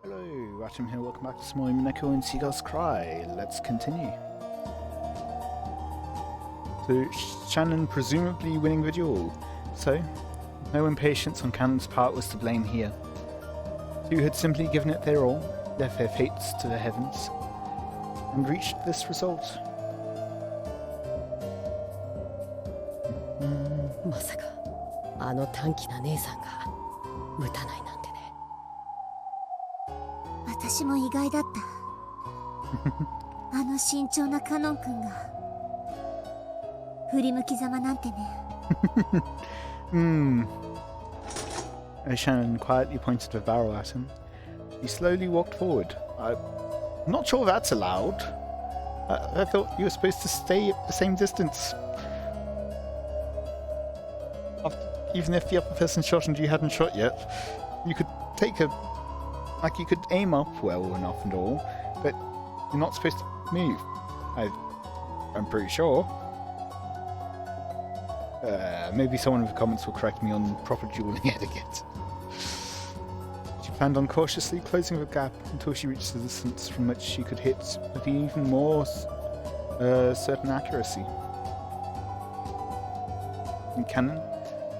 Hello, Watem here, welcome back to some more Umineko When They Cry. Let's continue. So, Shannon presumably winning the duel. So, no impatience on Cannon's part was to blame here. Two had simply given it their all, left their fates to the heavens, and reached this result. まさかあの短気な姉さんが打たないなんてね。私も意外だった。あの慎重なカノン君が振り向きざまなんてね。As Shannon quietly pointed the barrel at him, he slowly walked forward. I'm not sure that's allowed. I thought you were supposed to stay at the same distance. Even if the other person shot and you hadn't shot yet, you could take a... Like, you could aim up well enough and all, but you're not supposed to move. I'm pretty sure. Maybe someone in the comments will correct me on proper dueling etiquette. She planned on cautiously closing the gap until she reached the distance from which she could hit with even more certain accuracy. And Cannon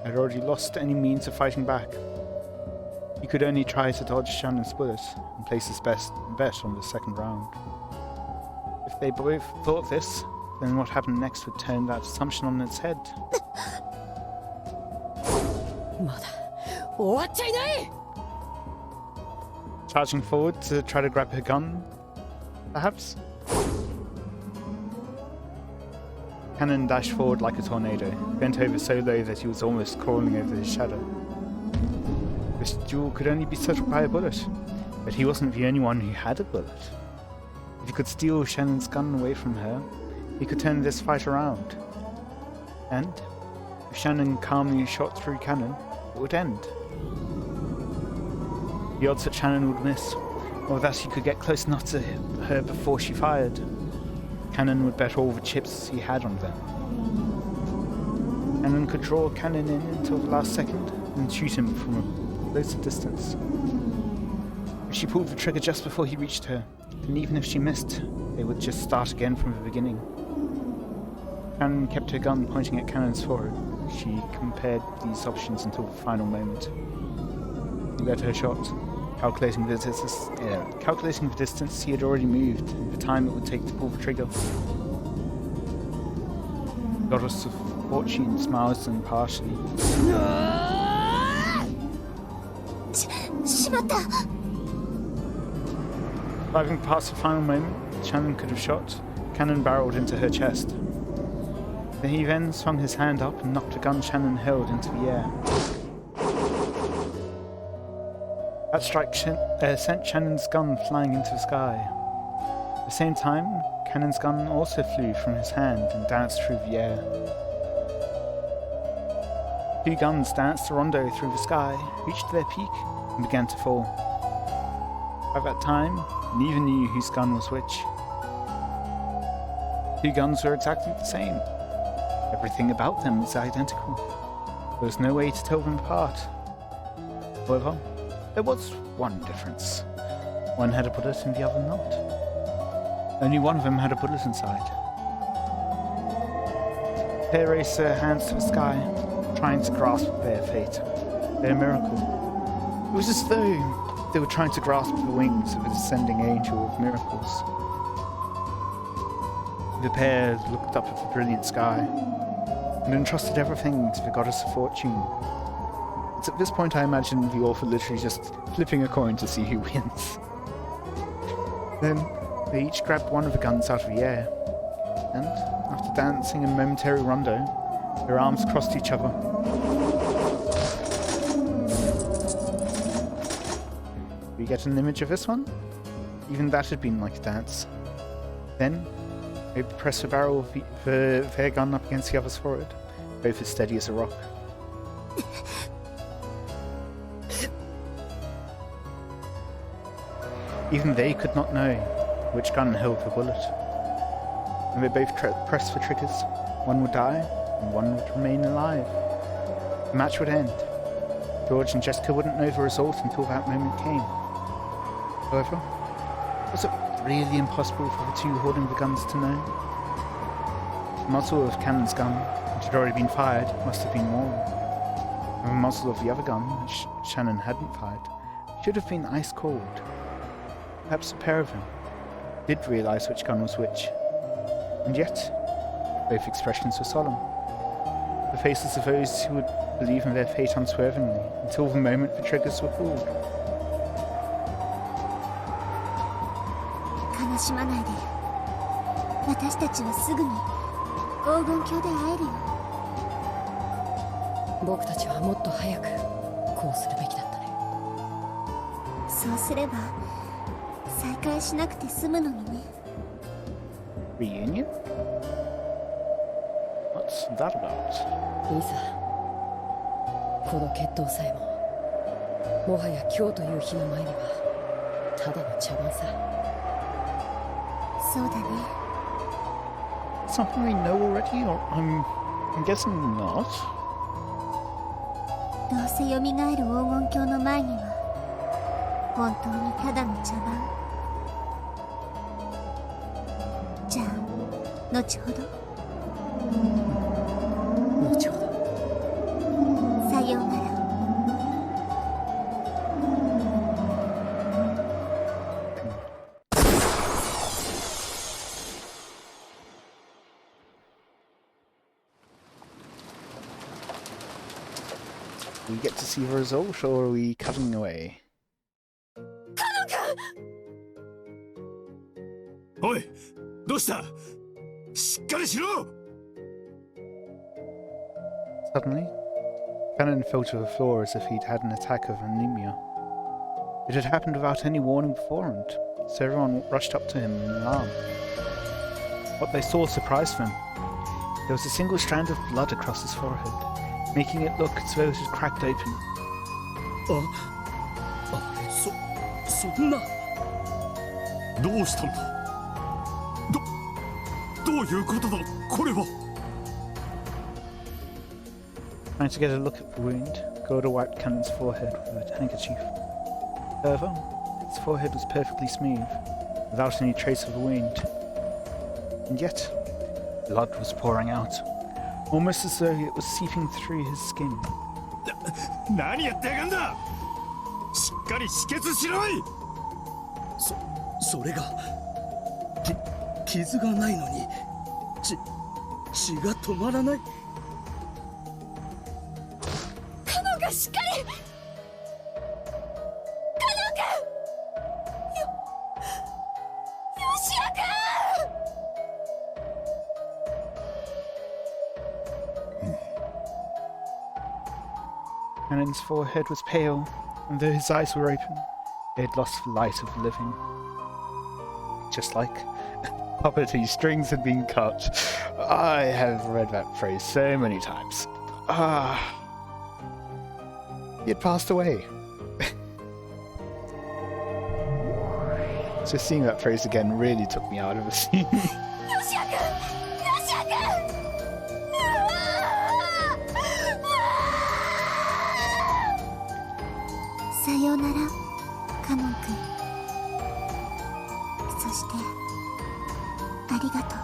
had already lost any means of fighting back. He could only try to dodge Shannon's bullet and place his best bet on the second round. If they both thought this, then what happened next would turn that assumption on its head. Charging forward to try to grab her gun, perhaps? Cannon dashed forward like a tornado, bent over so low that he was almost crawling over his shadow. This duel could only be settled by a bullet, but he wasn't the only one who had a bullet. If he could steal Shannon's gun away from her, he could turn this fight around. And, if Shannon calmly shot through Cannon, it would end. The odds that Shannon would miss, or that he could get close enough to her before she fired. Cannon would bet all the chips he had on them. Cannon could draw Cannon in until the last second and shoot him from a closer distance. If she pulled the trigger just before he reached her, then even if she missed, they would just start again from the beginning. Cannon kept her gun pointing at Cannon's forehead. She compared these options until the final moment. He led her shot, calculating the distance he had already moved and the time it would take to pull the trigger. The goddess of fortune smiles impartially. Driving past the final moment Shannon could have shot, Cannon barreled into her chest. He then swung his hand up and knocked the gun Shannon held into the air. That strike sent Shannon's gun flying into the sky. At the same time, Cannon's gun also flew from his hand and danced through the air. Two guns danced a rondo through the sky, reached their peak, and began to fall. At that time, neither knew whose gun was which. Two guns were exactly the same. Everything about them was identical. There was no way to tell them apart. However, there was one difference. One had a bullet and the other not. Only one of them had a bullet inside. The pair raised their hands to the sky, trying to grasp their fate, their miracle. It was as though they were trying to grasp the wings of a descending angel of miracles. The pair looked up at the brilliant sky and entrusted everything to the goddess of fortune. It's at this point I imagine the author literally just flipping a coin to see who wins. Then, they each grabbed one of the guns out of the air, and, after dancing a momentary rondo, their arms crossed each other. We get an image of this one? Even that had been like a dance. Then, they pressed the barrel of their gun up against the other's forehead, both as steady as a rock. Even they could not know which gun held the bullet. And they both pressed the triggers. One would die, and one would remain alive. The match would end. George and Jessica wouldn't know the result until that moment came. However, was it really impossible for the two holding the guns to know? The muzzle of Cannon's gun, which had already been fired, must have been warm. And the muzzle of the other gun, which Shannon hadn't fired, should have been ice cold. Perhaps the pair of them did realise which gun was which. And yet, both expressions were solemn. The faces of those who would believe in their fate unswervingly until the moment the triggers were pulled. 悲しまないで。私たちはすぐに黄金鏡で会えるよ。僕たちはもっと早くこうするべきだったね。そうすれば再会しなくて済むのにね。Reunion? What's that about? いいさ。この決闘さえももはや今日という日の前にはただの茶番さ。そうだね。 Something we know already, or I'm guessing not. どうせ蘇る黄金鏡の前には本当にただの茶番。じゃあ後ほど。後ほど。さようなら。We get to see the result, or are we cutting away? おい、どうした？しっかりしろ！ Suddenly, Cannon fell to the floor as if he'd had an attack of anemia. It had happened without any warning beforehand, so everyone rushed up to him in alarm. What they saw surprised them. There was a single strand of blood across his forehead, making it look as though it had cracked open. そんな。どうしたんだ？どういうことだ？これは。 Trying to get a look at the wound, Golda wiped Cannon's forehead with a handkerchief. However, his forehead was perfectly smooth, without any trace of a wound. And yet, blood was pouring out, almost as though it was seeping through his skin. 何やってやがんだ！しっかり止血しろい！それが傷がないのに血が止まらない。カノンがしっかり。カノンが。よしやく。Cannon's forehead was pale, and though his eyes were open, they had lost the light of living. Just like puppety strings had been cut. I have read that phrase so many times. He had passed away. Just seeing that phrase again really took me out of the scene. さようなら、カノン君。そして、ありがとう。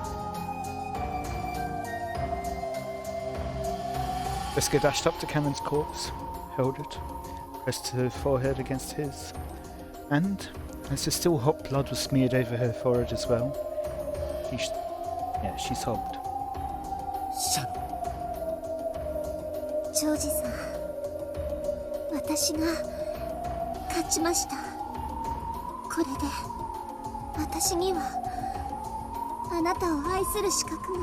Wesker dashed up to Cannon's corpse, held it, pressed her forehead against his, and, as the still hot blood was smeared over her forehead as well, she sobbed. ジョージさん、私が勝ちました。これで私にはあなたを愛する資格が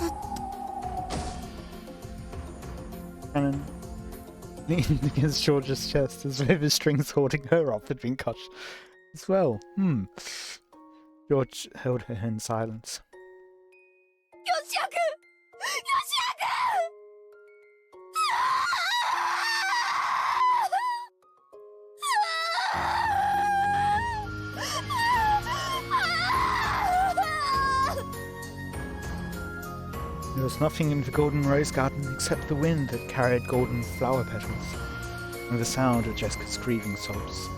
やっと。 Cannon leaned against George's chest as though the strings holding her up had been cut as well. George held her in silence. ヨシア君、ヨシア君。 There was nothing in the golden rose garden except the wind that carried golden flower petals, and the sound of Jessica's grieving sobs.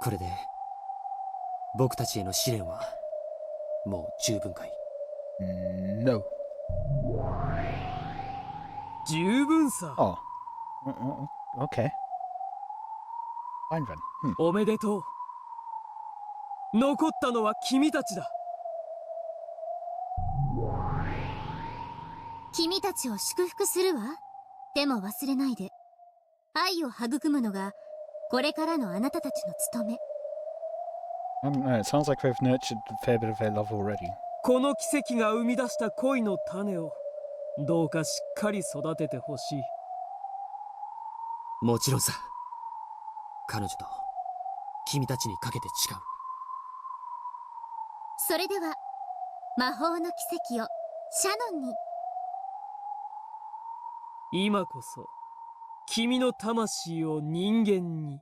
これで僕たちへの試練はもう十分かい？ No. 十分さ。 Oh. Okay. Fine then. おめでとう。残ったのは君たちだ。君たちを祝福するわ。でも忘れないで、愛を育むのがこれからのあなたたちの務め。I don't know, it sounds like they've nurtured a fair bit of their love already. この奇跡が生み出した恋の種をどうかしっかり育ててほしい。もちろんさ。彼女と君たちにかけて誓う。それでは魔法の奇跡をシャノンに。今こそ君の魂を人間に。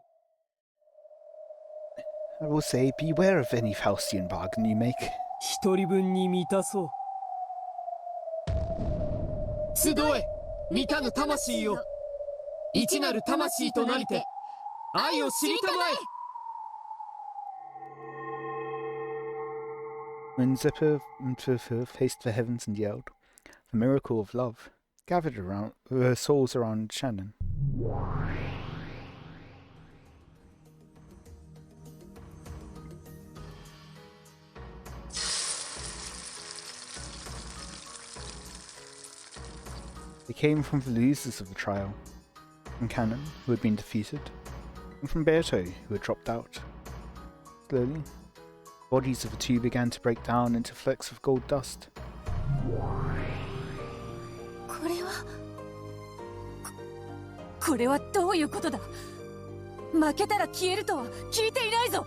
I will say, beware of any Faustian bargain you make. 一人分に満たそう。集え満たぬ魂よ、一なる魂となりて愛を知りたまえ。 When Zephyr and Furfur faced the heavens and yelled, the miracle of love gathered around their souls around Shannon. They came from the losers of the trial, from Cannon, who had been defeated, and from Berto, who had dropped out. Slowly, bodies of the two began to break down into flecks of gold dust. これはどういうことだ。負けたら消えるとは聞いていないぞ。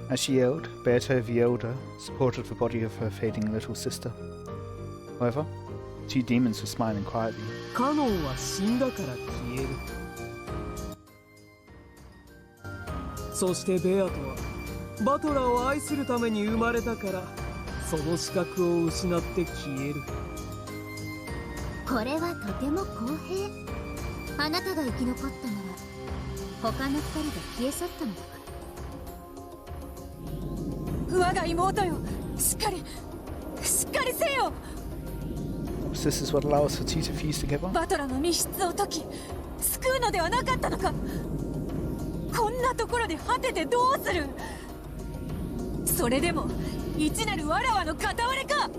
As she yelled, Berto the Elder supported the body of her fading little sister. However, two demons were smiling quietly. カノンは死んだから消える。そしてベアとはバトラーを愛するために生まれたから、その資格を失って消える。これはとても公平。あなたが生き残ったなら他の二人が消え去ったのだから。我が妹よ、しっかりせよ。 Perhaps this is what allows the two to fuse together? バトラの密室を解き救うのではなかったのか。こんなところで果ててどうする。それでも一なるわらわの片割れか。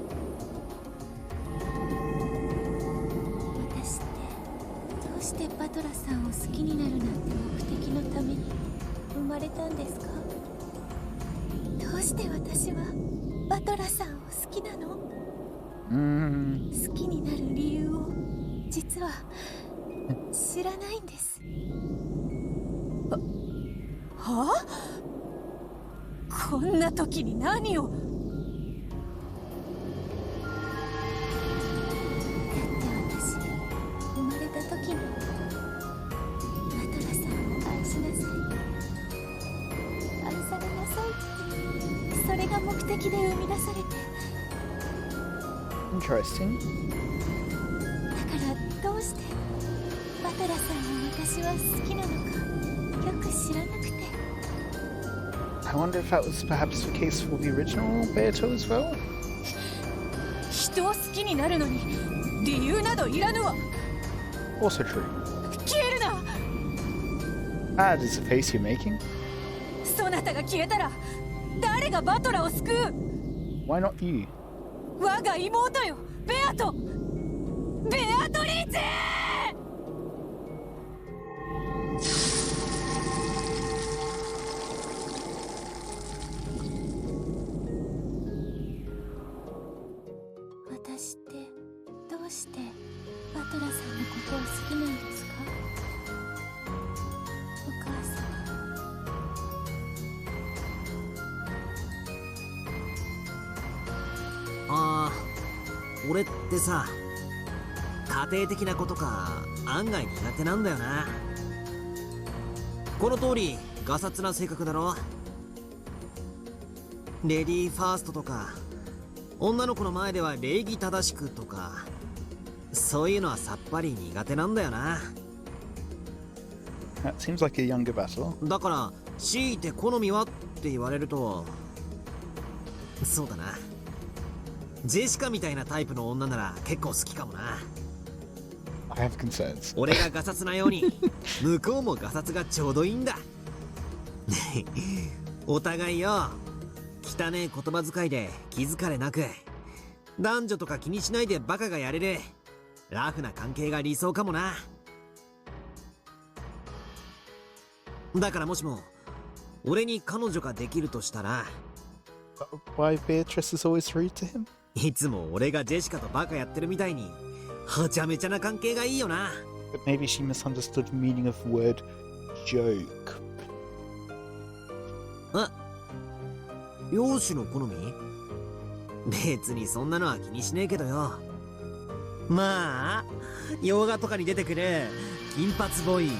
私ってどうしてバトラさんを好きになるなんて目的のために生まれたんですか。どうして私はバトラさんを好きなの。好きになる理由を実は知らないんです。はあ、こんな時に何を。だって私生まれた時にバトラさんを愛しなさい、愛されなさいって、それが目的で生み出されて。 Interesting. だからどうしてバトラさんを私は好きなのかよく知らなくて。 I wonder if that was perhaps the case for the original Beato as well? 人を好きになるのに理由などいらぬわ。 Also true. 消えるな。 Bad is the face you're making. そなたが消えたら誰がバトラを救う。 Why not you? 我が妹よ、ベアトリーチェ。私ってどうしてバトラさんのことを好きなんですか、お母さん。ああ、俺ってさ、家庭的なことか案外苦手なんだよな。この通りガサツな性格だろ。レディーファーストとか、女の子の前では礼儀正しくとか、そういうのはさっぱり苦手なんだよな。That seems like a younger battle. だから強いて好みはって言われると、そうだな。ジェシカみたいなタイプの女なら結構好きかもな。I have concerns. 俺がガサツなように向こうもガサツがちょうどいいんだ。お互いよ、汚ねえ言葉遣いで気疲れなく、男女とか気にしないでバカがやれるラフな関係が理想かもな。だからもしも俺に彼女ができるとしたら、 Why Beatrice is always rude to him? いつも俺がジェシカとバカやってるみたいにはちゃめちゃな関係がいいよな。 But maybe she misunderstood the meaning of the word joke. あ、容姿の好み？別にそんなのは気にしねえけどよ。まあ洋画とかに出てくる金髪ボーイ、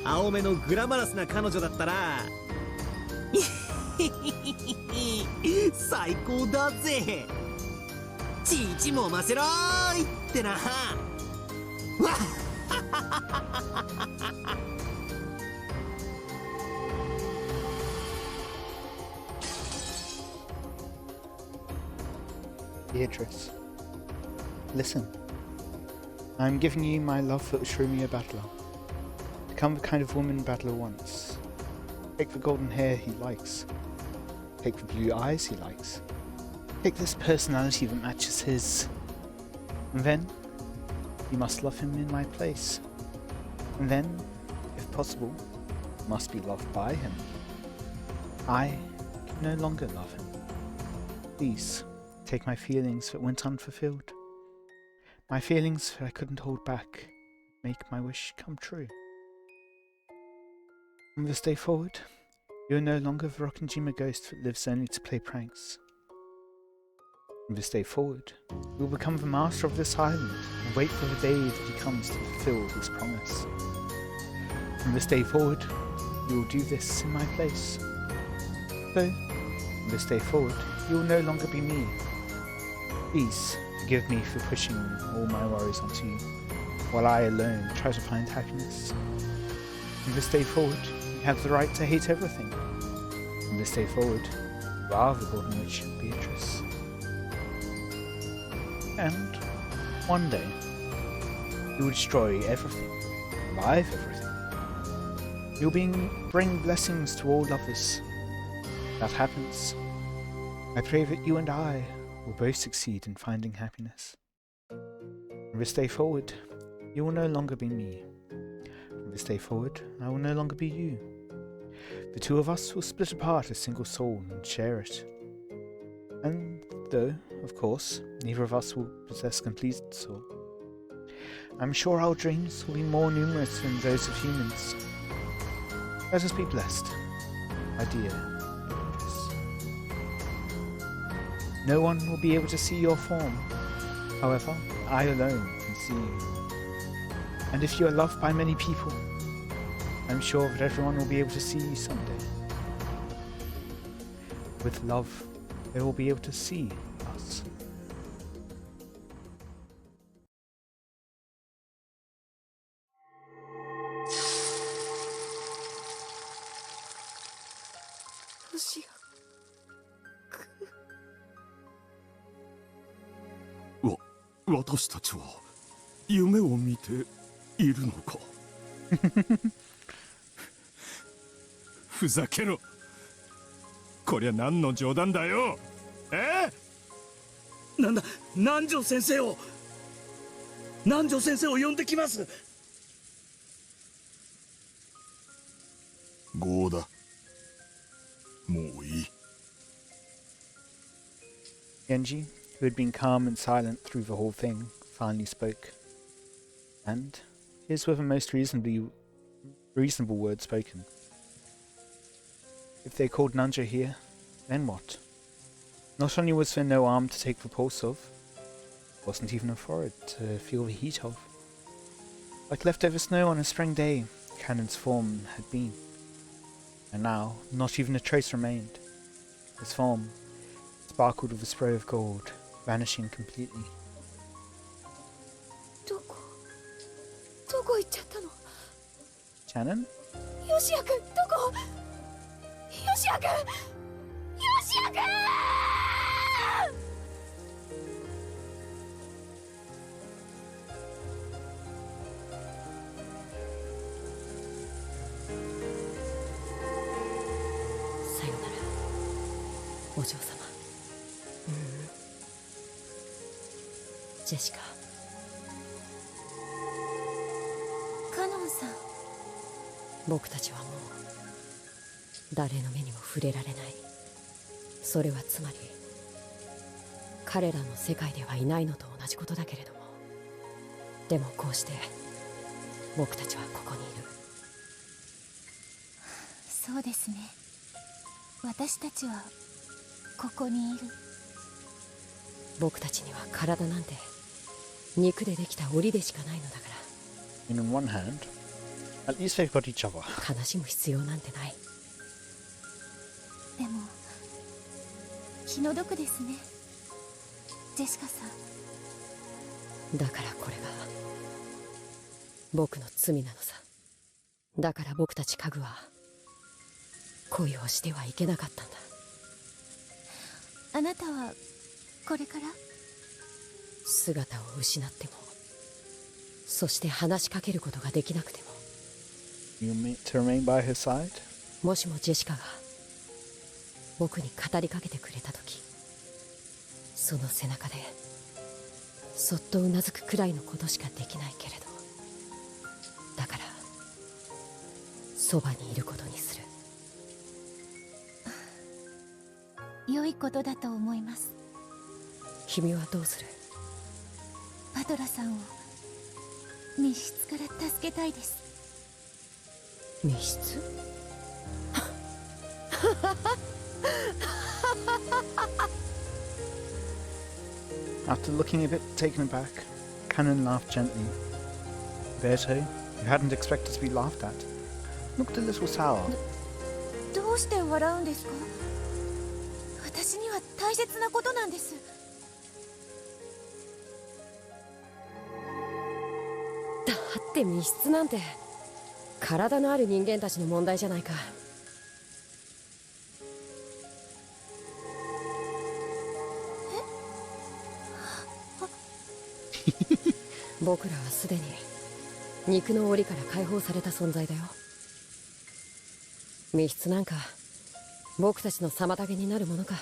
青めのグラマラスな彼女だったら最高だぜ。ちいちもませろーいってな。わっBeatrice, listen. I'm giving you my love for Ushirimiya Battler. Become the kind of woman Battler wants. Take the golden hair he likes. Take the blue eyes he likes. Take this personality that matches his. And then, you must love him in my place. And then, if possible, you must be loved by him. I can no longer love him. Please, take my feelings that went unfulfilled. My feelings that I couldn't hold back. Make my wish come true. From this day forward, you are no longer the Rokkenjima ghost that lives only to play pranks. From this day forward, you will become the master of this island and wait for the day that he comes to fulfill his promise. From this day forward, you will do this in my place. So, from this day forward, you will no longer be me. Please forgive me for pushing all my worries onto you, while I alone try to find happiness. From this day forward, you have the right to hate everything. From this day forward, you are the Golden Witch, Beatrice. And one day, you will destroy everything, alive everything. You'll bring blessings to all lovers. If that happens, I pray that you and I will both succeed in finding happiness. From this day forward, you will no longer be me. From this day forward, I will no longer be you. The two of us will split apart a single soul and share it. And though, of course, neither of us will possess complete soul, I'm sure our dreams will be more numerous than those of humans. Let us be blessed, my dear Beatrice. No one will be able to see your form. However, I alone can see you. And if you are loved by many people, I'm sure that everyone will be able to see you someday. With love, they will be able to see us. What? 私たちは夢を見ているのか。ふざけろ。こりゃ何の冗談だよ。なんだ、南條先生を呼んできます。ゴーだ。もういい。Genji, who had been calm and silent through the whole thing, finally spoke. And his were the most reasonable words spoken. If they called Nanja here, then what? Not only was there no arm to take the pulse of, wasn't even a forehead to feel the heat of. Like leftover snow on a spring day, Cannon's form had been. And now, not even a trace remained. His form sparkled with a spray of gold, vanishing completely. どこ行っちゃったの？ Shannon? ヨシヤ君、どこ？シア君、ヨシア君。さよならお嬢様。ジェシカ。カノンさん。僕たちはもう誰の目にも触れられない。それはつまり彼らの世界ではいないのと同じことだけれども、でもこうして僕たちはここにいる。そうですね。私たちはここにいる。僕たちには体なんて肉でできた檻でしかないのだから。 And on one hand, at least they've got each other. 悲しむ必要なんてない。でも気の毒ですね、ジェシカさん。だからこれが僕の罪なのさ。だから僕たち家具は恋をしてはいけなかったんだ。あなたはこれから？姿を失っても、そして話しかけることができなくても、 You mean to remain by his side? もしもジェシカが僕に語りかけてくれた時、その背中でそっとうなずくくらいのことしかできないけれど、だからそばにいることにする。良いことだと思います。君はどうする？バトラさんを密室から助けたいです。密室？After looking a bit taken aback, Cannon laughed gently. Berto, who hadn't expected to be laughed at, looked a little sour. どうして笑うんですか？私には大切なことなんです。だって密室なんて体のある人間たちの問題じゃないか。僕らはすでに肉の檻から解放された存在だよ。密室なんか僕たちの妨げになるものか。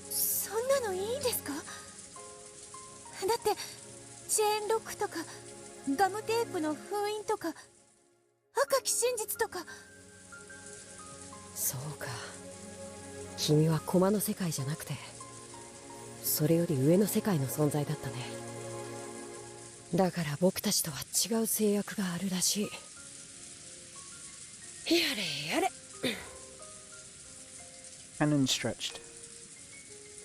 そんなのいいんですか？だってチェーンロックとかガムテープの封印とか赤き真実とか。そうか、君は駒の世界じゃなくてそれより上の世界の存在だったね。だから僕たちとは違う制約があるらしい。やれやれ。Cannon stretched.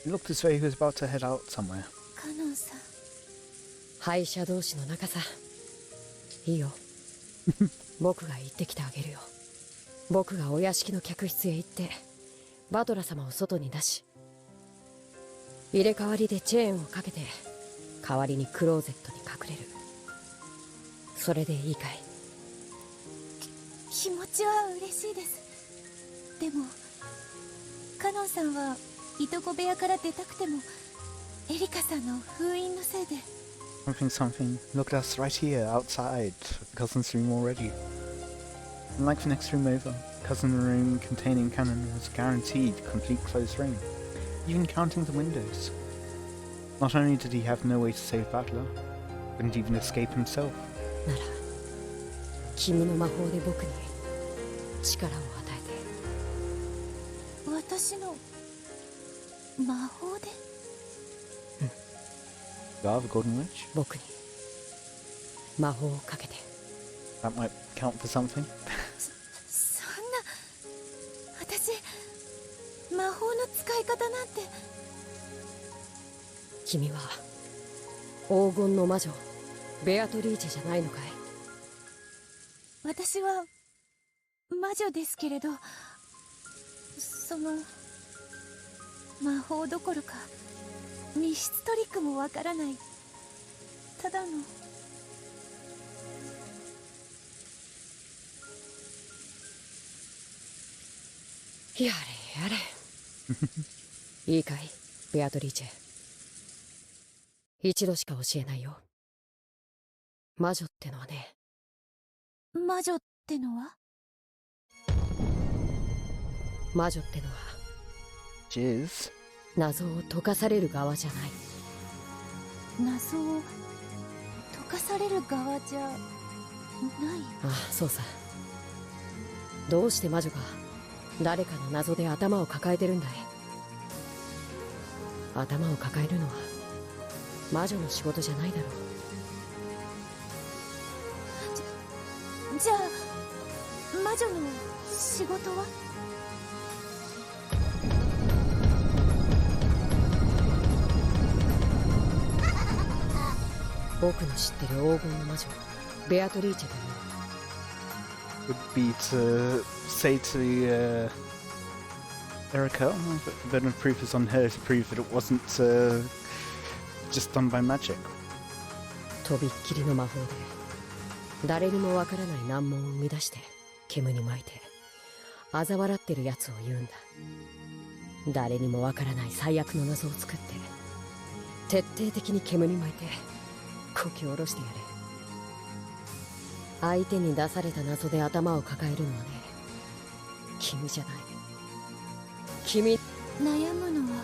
It looked as though he was about to head out somewhere. カノンさん。敗者同士の仲さ。いいよ。僕が行ってきてあげるよ。僕がお屋敷の客室へ行ってバトラ様を外に出し、入れ替わりでチェーンをかけて代わりにクローゼットに隠れる。それでいいかい？気持ちは嬉しいです。でもカノンさんはいとこ部屋から出たくてもエリカさんの封印のせいで。 Something. Look at us right here, outside, Cousin's room already. Unlike the next room over, Cousin's room containing Cannon was guaranteed complete closed reign, even counting the windows. Not only did he have no way to save Battler, couldn't even escape himself. なら君の魔法で僕に力を与えて。私の魔法で？ You are the Golden Witch? 僕に魔法をかけて。 That might count for something. そんな、私魔法の使い方なんて。君は黄金の魔女ベアトリーチェじゃないのかい？私は魔女ですけれど、その魔法どころか密室トリックもわからないただの。やれやれ。いいかい、ベアトリーチェ。一度しか教えないよ。魔女ってのはね。魔女ってのは？魔女ってのは Jizz. 謎を解かされる側じゃない。謎を解かされる側じゃない。ああ、そうさ。どうして魔女が誰かの謎で頭を抱えてるんだい。頭を抱えるのは魔女の仕事じゃないだろう。じゃあ魔女の仕事は？僕の知ってる黄金の魔女ベアトリーチェという。Would be to say to Erica, but the burden of proof is on her to prove that it wasn't just done by magic. とびっきりの魔法で誰にもわからない難問を生み出して煙に巻いて嘲笑ってるやつを言うんだ。誰にもわからない最悪の謎を作って徹底的に煙に巻いてこき下ろしてやれ。相手に出された謎で頭を抱えるのはね、君じゃない。君。悩むのは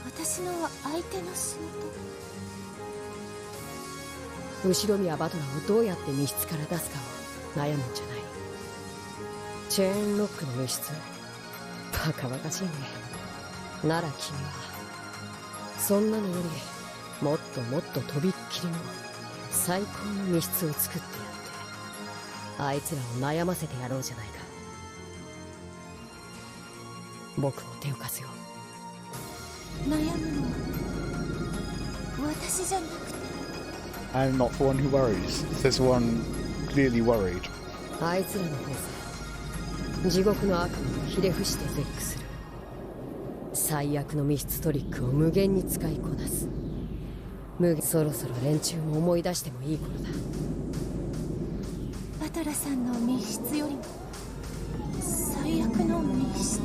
私の相手の仕事。後ろ宮バトラーをどうやって密室から出すかを悩むんじゃない。チェーンロックの密室、バカバカしいね。なら君はそんなのよりもっともっととびっきりの最高の密室を作ってやってあいつらを悩ませてやろうじゃないか。僕も手を貸すよ。悩むのは私じゃなくて。I'm not the one who worries. There's one clearly worried. あいつらの方さ、地獄の悪夢をひれ伏して絶句する。最悪の密室トリックを無限に使いこなす。そろそろ連中も思い出してもいい頃だ。バトラさんの密室よりも最悪の密室。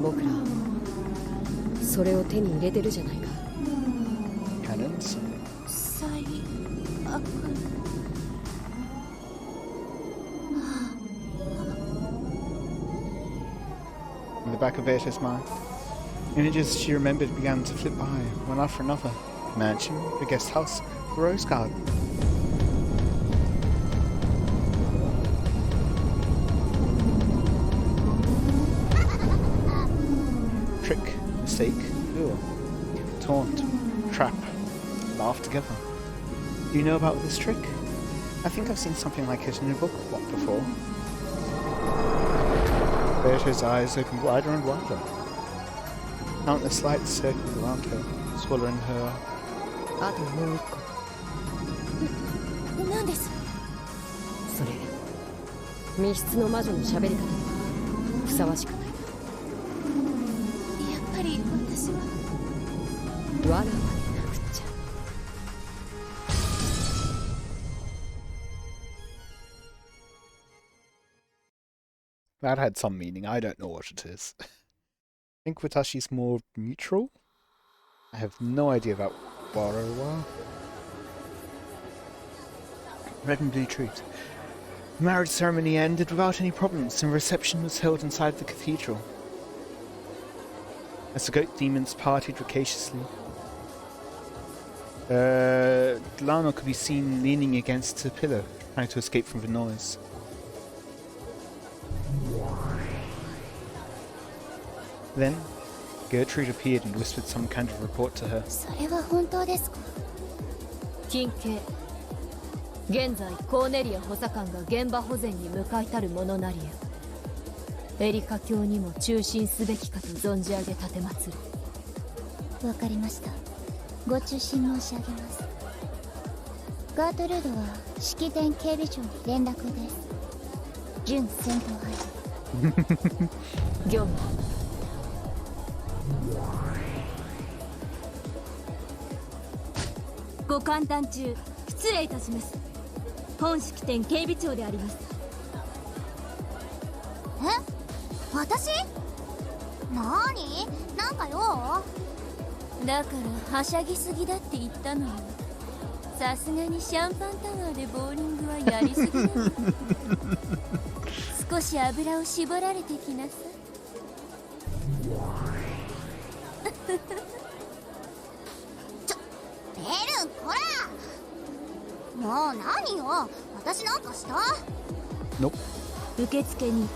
僕らそれを手に入れてるじゃないか。 Cannons? 最悪。In the back of Berta's mind, images she remembered began to flit by, one after another. A mansion, a guest house, a rose garden. Trick, mistake, lure, taunt, trap, laugh together. Do you know about this trick? I think I've seen something like it in a book before. Berta's eyes opened wider and wider. Countless lights circled around her, swallowing her. あともう一個。何です？それ密室の魔女の喋り方にふさわしくない。やっぱり私はわらわでなくっちゃ。That had some meaning. I don't know what it is. I think Watashi's more neutral. I have no idea about Warawa. Red and blue truth. The marriage ceremony ended without any problems, and a reception was held inside the cathedral. As the goat demons partied rapaciously, Lana could be seen leaning against a pillar, trying to escape from the noise. Then, Gertrude appeared and whispered some kind of report to her. それは本当ですか？近景。現在コーネリア補佐官が現場保全に向かいたるものなりやエリカ卿にも中心すべきかと存じ上げ立てまつる。わかりました。ご中心申し上げます。ガートルードは式典警備長に連絡です。準戦闘配業務。ご歓談中失礼いたします。本式典警備長であります。私？なに？なんか用？だからはしゃぎすぎだって言ったのよ。さすがにシャンパンタワーでボーリングはやりすぎだよ。少し油を絞られてきなさい。ベルン、こら！もう何よ、私なんかした？ Nope. 受付に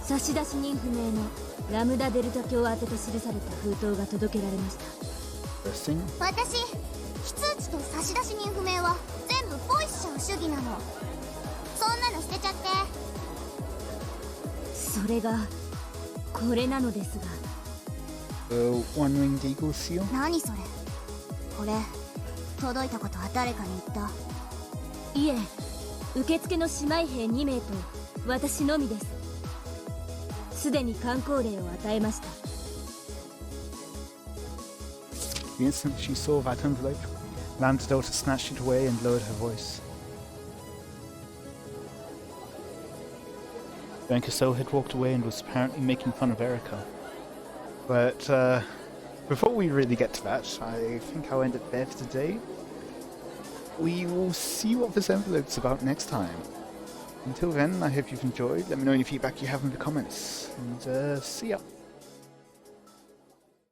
差出人不明のラムダデルタ教宛てと記された封筒が届けられました。Interesting. 私、非通知と差出人不明は全部ポイしちゃう主義なの。そんなの捨てちゃって。それがこれなのですが。One winged eagle seal? 何それ？これ届いたことは誰かに言った？いえ、受付の姉妹兵2名と私のみです。すでに観光令を与えました。The instant she saw that envelope, Lamb's daughter snatched it away and lowered her voice. Bianca So had walked away and was apparently making fun of Erica. But before we really get to that, I think I'll end it there for today. We will see what this envelope's about next time. Until then, I hope you've enjoyed. Let me know any feedback you have in the comments. And see ya.